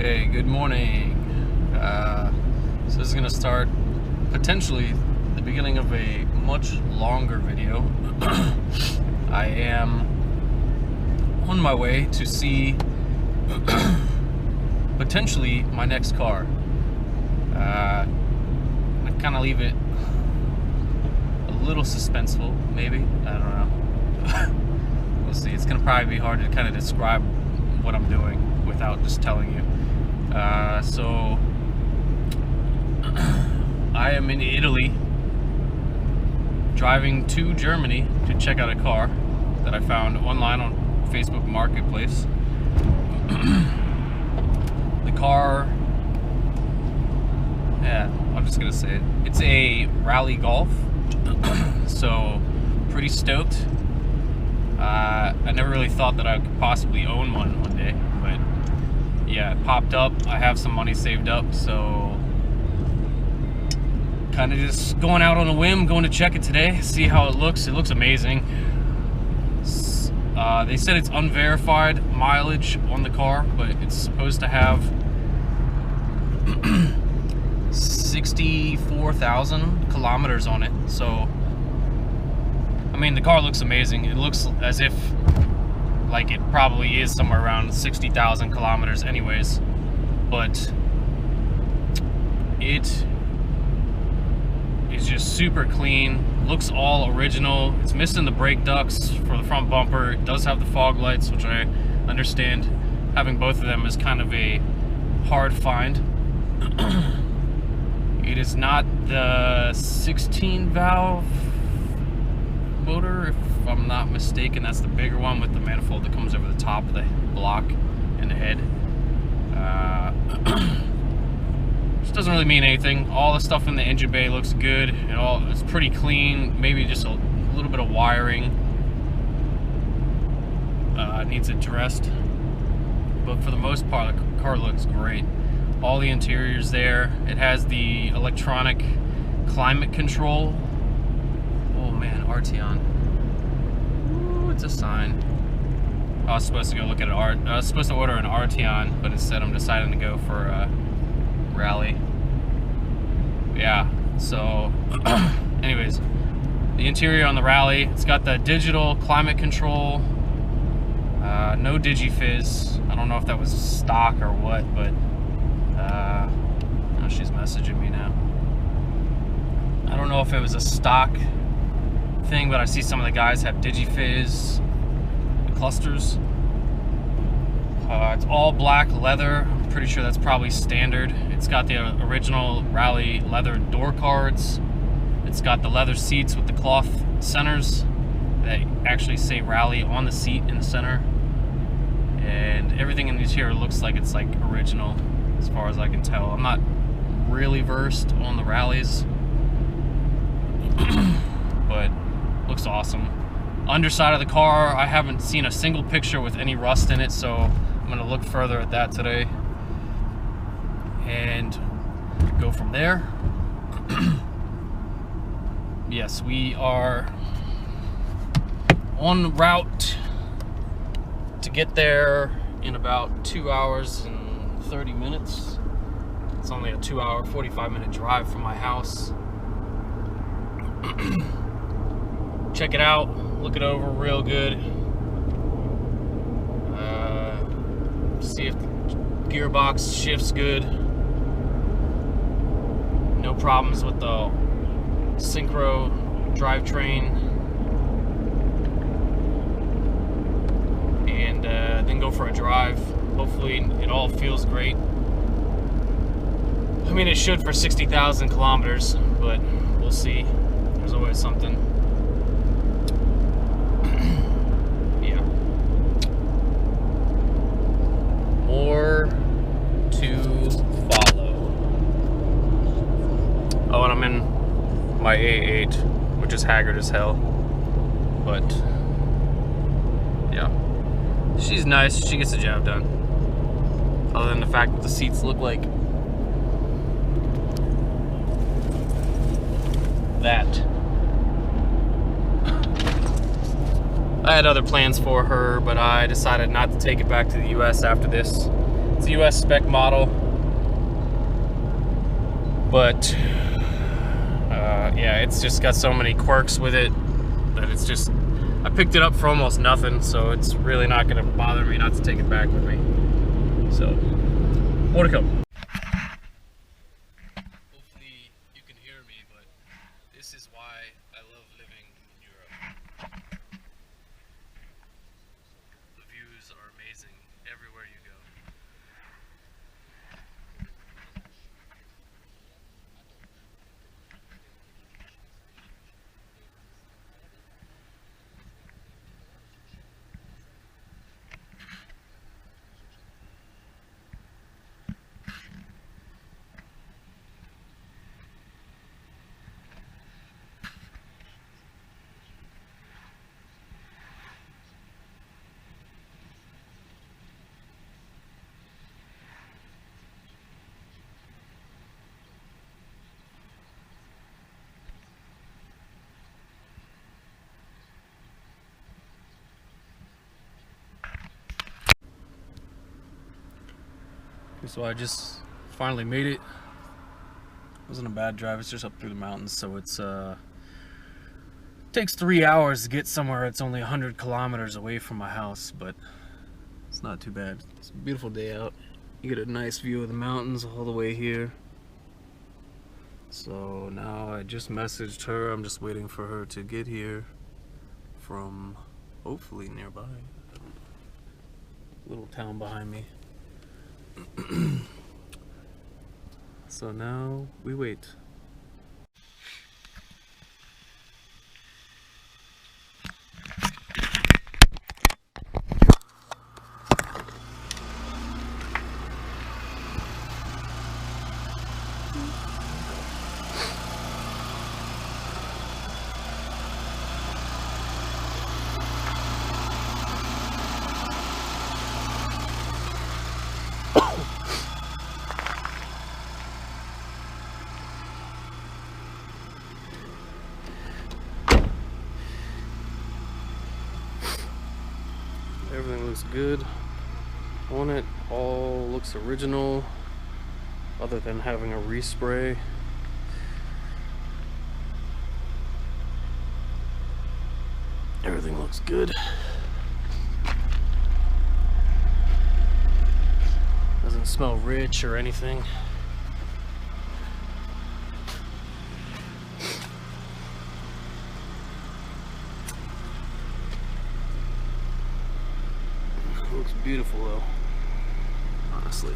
Okay, good morning. So this is going to start potentially the beginning of a much longer video. I am on my way to see potentially my next car. I kind of leave it a little suspenseful, maybe. I don't know. We'll see. It's going to probably be hard to kind of describe what I'm doing without just telling you. So I am in Italy, driving to Germany to check out a car that I found online on Facebook Marketplace. The car, yeah, I'm just gonna say it. It's a rally Golf, so pretty stoked. I never really thought that I could possibly own one day, but yeah, it popped up. I have some money saved up, so kind of just going out on a whim, going to check it today, see how it looks. It looks amazing. They said it's unverified mileage on the car, but it's supposed to have 64,000 kilometers on it. So, I mean, the car looks amazing. It looks as if like it probably is somewhere around 60,000 kilometers anyways, but it is just super clean, looks all original. It's missing the brake ducts for the front bumper. It does have the fog lights, which I understand having both of them is kind of a hard find. It is not the 16 valve motor, if I'm not mistaken. That's the bigger one with the manifold that comes over the top of the block and the head. Which doesn't really mean anything. All the stuff in the engine bay looks good. It's pretty clean. Maybe just a little bit of wiring needs addressed, but for the most part, the car looks great. All the interior's there. It has the electronic climate control. Oh man, Arteon. Ooh, it's a sign. I was supposed to go look at I was supposed to order an Arteon, but instead I'm deciding to go for a Rally. Yeah, so anyways, the interior on the Rally, it's got the digital climate control, no digi-fizz. I don't know if that was stock or what, but oh, she's messaging me now. I don't know if it was a stock thing, but I see some of the guys have digi-fizz clusters. It's all black leather. I'm pretty sure that's probably standard. It's got the original Rally leather door cards. It's got the leather seats with the cloth centers that actually say Rally on the seat in the center. And everything in these here looks like it's like original as far as I can tell. I'm not really versed on the Rallies, but looks awesome. Underside of the car, I haven't seen a single picture with any rust in it, so I'm gonna look further at that today and go from there. Yes, we are en route to get there in about 2 hours and 30 minutes. It's only a 2 hour, 45-minute drive from my house. Check it out, look it over real good. See if the gearbox shifts good. No problems with the synchro drivetrain. And then go for a drive. Hopefully it all feels great. I mean, it should for 60,000 kilometers, but we'll see. There's always something. More to follow. Oh, and I'm in my A8, which is haggard as hell. But yeah, she's nice. She gets the job done. Other than the fact that the seats look like that. I had other plans for her, but I decided not to take it back to the US after this. It's a US spec model, but yeah, it's just got so many quirks with it that it's just, I picked it up for almost nothing, so it's really not going to bother me not to take it back with me. So, more to come. Hopefully you can hear me, but this is why I love living in Europe. The views are amazing everywhere you go. So I just finally made it. It wasn't a bad drive, it's just up through the mountains, so it's takes 3 hours to get somewhere. It's only 100 kilometers away from my house, but it's not too bad. It's a beautiful day out. You get a nice view of the mountains all the way here. So now I just messaged her. I'm just waiting for her to get here from hopefully nearby. Little town behind me. So now we wait. Everything looks good on it. All looks original, other than having a respray. Everything looks good. Doesn't smell rich or anything. Looks beautiful though, honestly.